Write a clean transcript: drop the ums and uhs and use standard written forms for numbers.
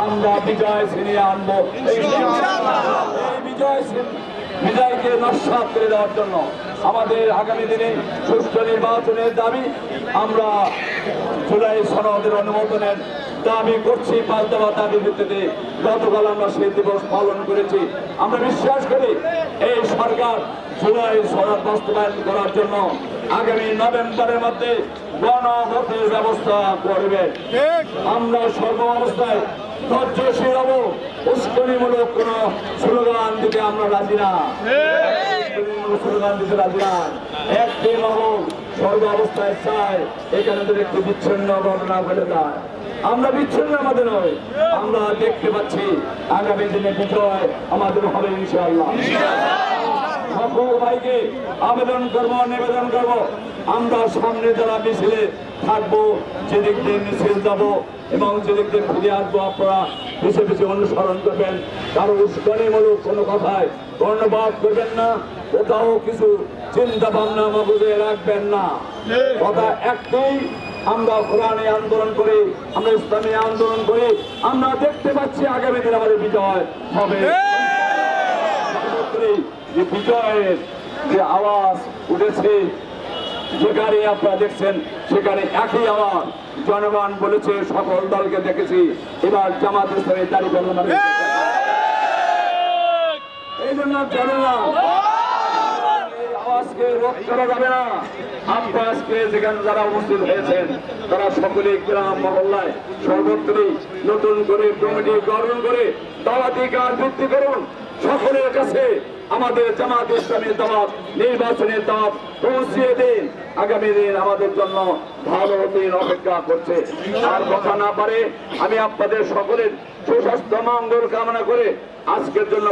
আমরা বিজয় ছিনিয়ে আনবো। এই বিজয়কে নস্যাৎ করে দেওয়ার জন্য আমাদের আগামী দিনে সুষ্ঠু নির্বাচনের দাবি আমরা জুলাই সনদের অনুমোদনের দাবি করছি। 5 দফা দাবির ভিত্তিতে গতকাল আমরা সেই দিবস পালন করেছি। আমরা বিশ্বাস করি এই সরকার জুলাই সনদ বাস্তবায়ন করার জন্য আগামী নভেম্বরের মধ্যে গণভোটের ব্যবস্থা করবে। আমরা সর্ব অবস্থায় ধৈর্যশীল হব। উস্কানিমূলক কোন স্লোগান দিতে আমরা রাজি না। স্লোগান দিতে রাজি না। একটি মহল সর্ব অবস্থায় চায় এখানে যদি একটি বিচ্ছিন্ন ঘটনা ঘটে যায়। আমরা বিচ্ছিন্ন আমাদের নয়, আমরা দেখতে পাচ্ছি আগামী দিনে বিজয় আমাদের হবে ইনশাআল্লাহ। সকল ভাইকে আবেদন করব, নিবেদন করব, আমরা সামনে যারা মিছিলে থাকবো, যেদিক দিয়ে মিছিল যাব এবং যেদিক দিয়ে ফিরে আসবো আপনারা পিছিয়ে পিছিয়ে অনুসরণ করবেন। কারো উস্কানিমূলক কোনো কথায় কর্ণপাত করবেন না, কোথাও কিছু চিন্তা ভাবনা মগজে রাখবেন না। কথা একটাই, আমরা কোরআনে আন্দোলন করি, আমরা ইসলামী আন্দোলন করি, আমরা দেখতে পাচ্ছি আগামী দিন আমাদের বিজয় হবে। যে বিজয়ের যে আওয়াজ উঠেছে যেখানে আপনারা দেখছেন সেখানে একই আওয়াজ জনগণ বলেছে। সকল দলকে দেখেছি এবার জামাত ইসলামী দাঁড়িয়ে বললাম এই জন্য জনগণ এই আওয়াজকে রোধ করা যাবে না। আপনারা আজকে যেখানে যারা উপস্থিত হয়েছেন তারা সকলে গ্রাম মহল্লায় সর্বত্রই নতুন করে কমিটি গঠন করে দাওয়াতিকার বৃদ্ধি করুন। সকলের কাছে আমাদের জামাত ইসলামের দাওয়াত, নির্বাচনের দাওয়াত পৌঁছিয়ে দিন। আগামী দিন আমাদের জন্য ভালো দিন অপেক্ষা করছে। আর কথা না পারে আমি আপনাদের সকলের সুস্বাস্থ্য মঙ্গল কামনা করে আজকের জন্য